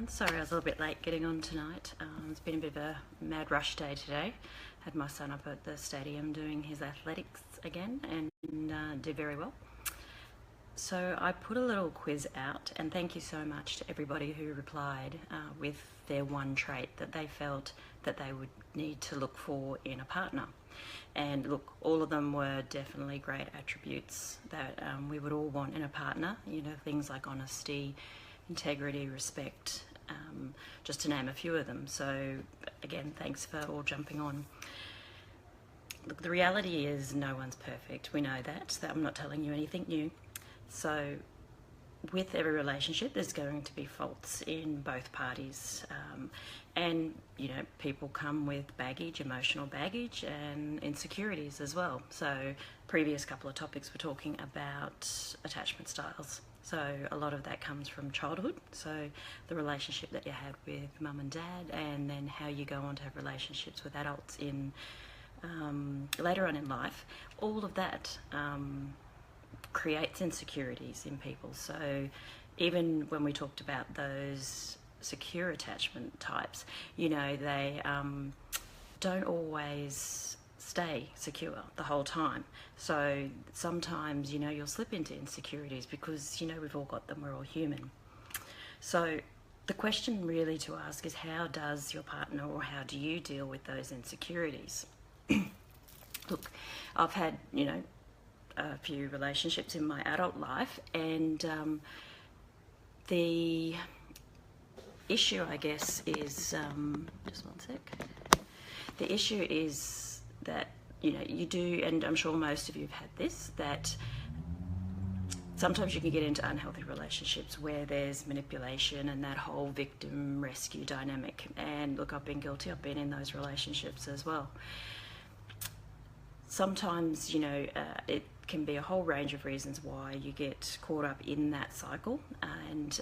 everyone. Sorry I was a little bit late getting on tonight. It's been a bit of a mad rush day today. Had my son up at the stadium doing his athletics again and did very well. So I put a little quiz out, and thank you so much to everybody who replied with their one trait that they felt that they would need to look for in a partner. And look, all of them were definitely great attributes that we would all want in a partner. You know, things like honesty, integrity, respect, just to name a few of them. So again, thanks for all jumping on. Look, the reality is no one's perfect. We know that. I'm not telling you anything new. So with every relationship, there's going to be faults in both parties. And, you know, people come with baggage, emotional baggage, and insecurities as well. So previous couple of topics were talking about attachment styles. So a lot of that comes from childhood. So the relationship that you had with mum and dad, and then how you go on to have relationships with adults in later on in life. All of that creates insecurities in people. So even when we talked about those secure attachment types, you know, they don't always stay secure the whole time. So sometimes, you know, you'll slip into insecurities because, you know, we've all got them, we're all human. So the question really to ask is, how does your partner, or how do you deal with those insecurities? Look, I've had, you know, a few relationships in my adult life, and the issue, I guess, is just one sec. The issue is that, you know, you do, and I'm sure most of you have had this, that sometimes you can get into unhealthy relationships where there's manipulation and that whole victim rescue dynamic. And look, I've been guilty. I've been in those relationships as well. Sometimes, you know, it can be a whole range of reasons why you get caught up in that cycle. And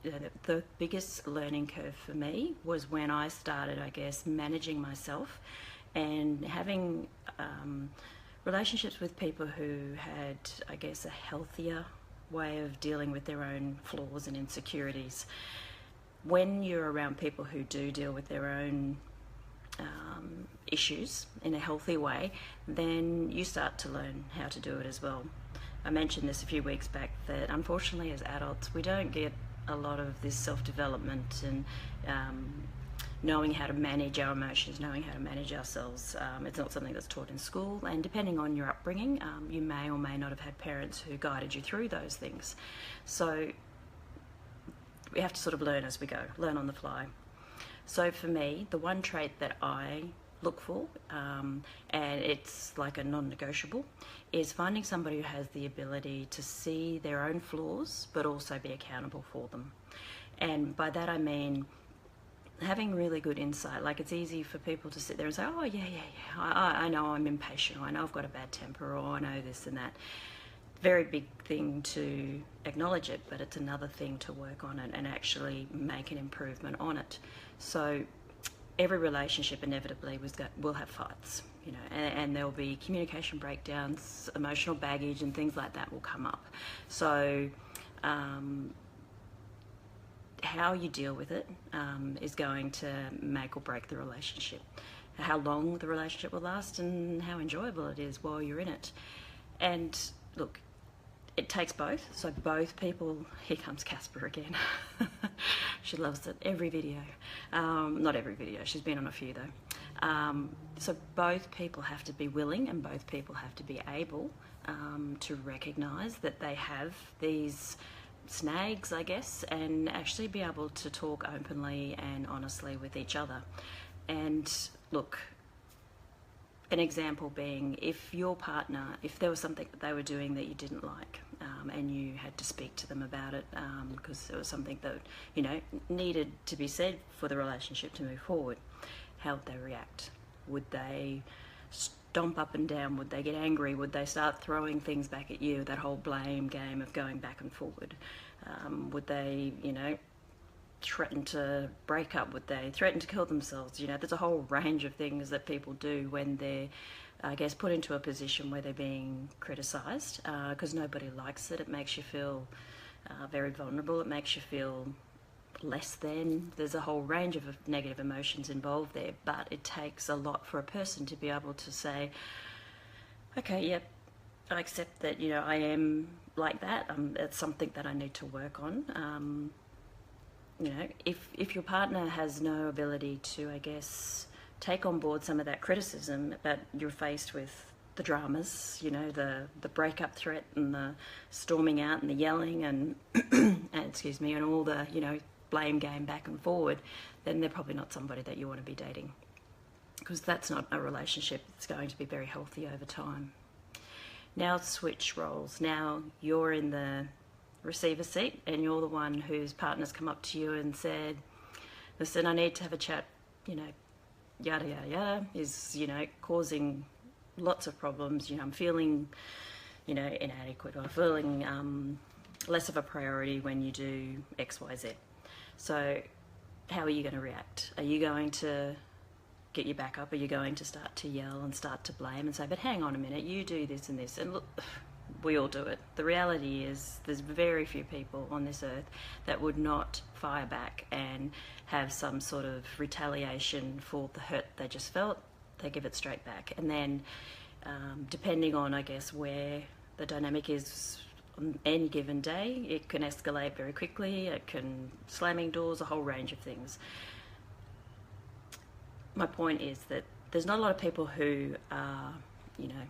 you know, the biggest learning curve for me was when I started, I guess, managing myself and having relationships with people who had, I guess, a healthier way of dealing with their own flaws and insecurities. When you're around people who do deal with their own issues in a healthy way, then you start to learn how to do it as well. I mentioned this a few weeks back, that unfortunately as adults we don't get a lot of this self-development and knowing how to manage our emotions, knowing how to manage ourselves. It's not something that's taught in school, and depending on your upbringing, you may or may not have had parents who guided you through those things. So we have to sort of learn as we go, learn on the fly. So for me, the one trait that I look for, and it's like a non-negotiable, is finding somebody who has the ability to see their own flaws but also be accountable for them. And by that I mean having really good insight. Like, it's easy for people to sit there and say, oh yeah, I know I'm impatient, or I know I've got a bad temper, or I know this and that. Very big thing to acknowledge it, but it's another thing to work on it and actually make an improvement on it. So every relationship inevitably will have fights, you know, and there'll be communication breakdowns, emotional baggage and things like that will come up. So how you deal with it is going to make or break the relationship. How long the relationship will last and how enjoyable it is while you're in it. And look, it takes both. So both people, here comes Casper again. She loves it, every video. Not every video, she's been on a few though. So both people have to be willing, and both people have to be able to recognise that they have these snags, I guess, and actually be able to talk openly and honestly with each other. And look, an example being, if your partner, if there was something that they were doing that you didn't like, and you had to speak to them about it because it was something that, you know, needed to be said for the relationship to move forward, how would they react? Would they stomp up and down? Would they get angry? Would they start throwing things back at you? That whole blame game of going back and forward. Would they, you know, threaten to break up? Would they threaten to kill themselves? You know, there's a whole range of things that people do when they're, I guess, put into a position where they're being criticised, because nobody likes it. It makes you feel very vulnerable. It makes you feel less than. There's a whole range of negative emotions involved there, but it takes a lot for a person to be able to say, okay, yep, I accept that, you know, I am like that. It's something that I need to work on. You know, if your partner has no ability to, I guess, take on board some of that criticism, but you're faced with the dramas, you know, the breakup threat and the storming out and the yelling and, and excuse me, and all the, you know, blame game back and forward, then they're probably not somebody that you want to be dating, because that's not a relationship that's going to be very healthy over time. Now switch roles. Now you're in the receiver seat and you're the one whose partner's come up to you and said, listen, I need to have a chat, you know, yada yada yada, is, you know, causing lots of problems. You know, I'm feeling, you know, inadequate, or feeling less of a priority when you do XYZ. So how are you going to react? Are you going to get your back up? Are you going to start to yell and start to blame and say, but hang on a minute, you do this and this? And look, we all do it. The reality is there's very few people on this earth that would not fire back and have some sort of retaliation for the hurt they just felt. They give it straight back. And then depending on, I guess, where the dynamic is on any given day, it can escalate very quickly. It can slamming doors, a whole range of things. My point is that there's not a lot of people who are, you know,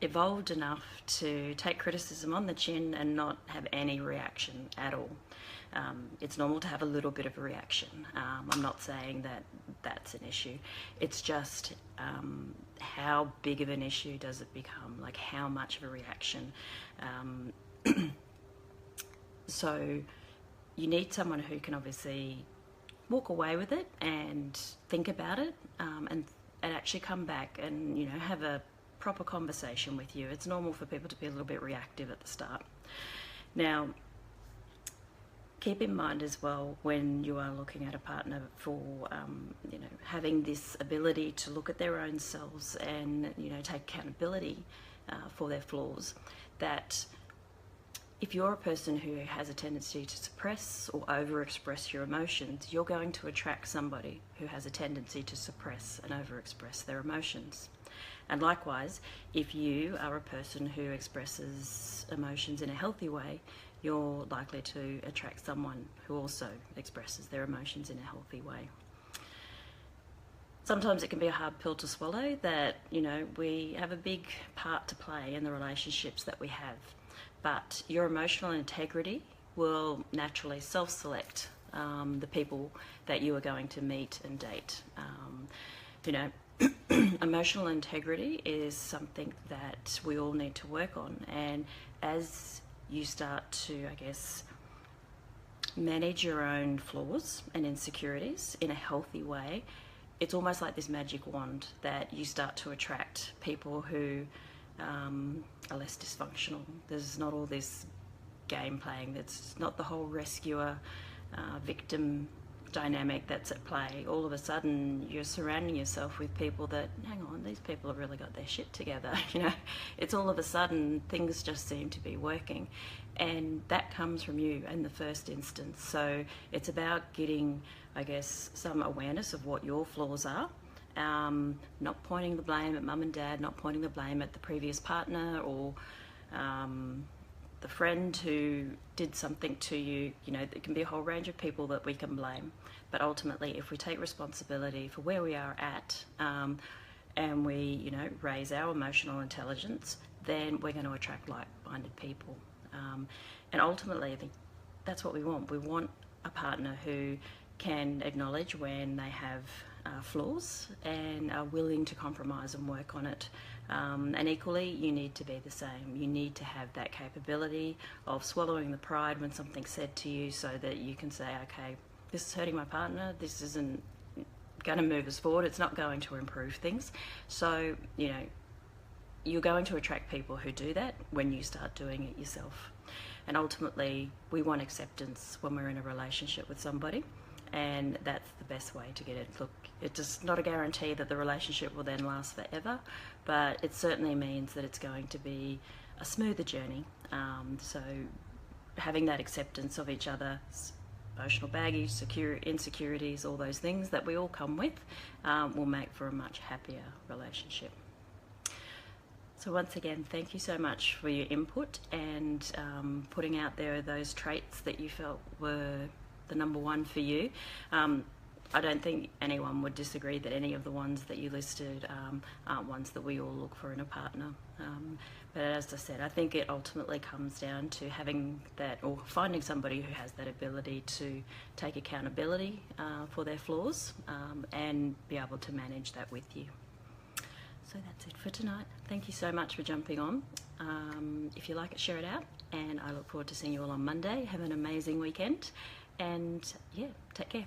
evolved enough to take criticism on the chin and not have any reaction at all. It's normal to have a little bit of a reaction. I'm not saying that that's an issue. It's just how big of an issue does it become? Like, how much of a reaction? So you need someone who can obviously walk away with it and think about it, and actually come back and, you know, have a proper conversation with you. It's normal for people to be a little bit reactive at the start. Now, keep in mind as well, when you are looking at a partner for, you know, having this ability to look at their own selves and, you know, take accountability for their flaws, that if you're a person who has a tendency to suppress or overexpress your emotions, you're going to attract somebody who has a tendency to suppress and overexpress their emotions. And likewise, if you are a person who expresses emotions in a healthy way, you're likely to attract someone who also expresses their emotions in a healthy way. Sometimes it can be a hard pill to swallow that, you know, we have a big part to play in the relationships that we have. But your emotional integrity will naturally self-select the people that you are going to meet and date. You know, emotional integrity is something that we all need to work on. And as you start to, I guess, manage your own flaws and insecurities in a healthy way, it's almost like this magic wand that you start to attract people who are less dysfunctional. There's not all this game playing. That's not the whole rescuer victim dynamic that's at play. All of a sudden you're surrounding yourself with people that, hang on, these people have really got their shit together. You know, it's all of a sudden things just seem to be working, and that comes from you in the first instance. So it's about getting, I guess, some awareness of what your flaws are. Not pointing the blame at mum and dad, not pointing the blame at the previous partner or the friend who did something to you. You know, there can be a whole range of people that we can blame. But ultimately, if we take responsibility for where we are at, and we, you know, raise our emotional intelligence, then we're going to attract like-minded people. And ultimately, I think that's what we want. We want a partner who can acknowledge when they have flaws and are willing to compromise and work on it. And equally, you need to be the same. You need to have that capability of swallowing the pride when something's said to you, so that you can say, okay, this is hurting my partner, this isn't going to move us forward, it's not going to improve things. So, you know, you're going to attract people who do that when you start doing it yourself. And ultimately, we want acceptance when we're in a relationship with somebody, and that's the best way to get it. Look, it's just not a guarantee that the relationship will then last forever, but it certainly means that it's going to be a smoother journey. So having that acceptance of each other's emotional baggage, insecurities, all those things that we all come with, will make for a much happier relationship. So once again, thank you so much for your input and putting out there those traits that you felt were the number one for you. I don't think anyone would disagree that any of the ones that you listed aren't ones that we all look for in a partner. But as I said, I think it ultimately comes down to having that, or finding somebody who has that ability to take accountability for their flaws and be able to manage that with you. So that's it for tonight. Thank you so much for jumping on. If you like it, share it out, and I look forward to seeing you all on Monday. Have an amazing weekend, and yeah, take care.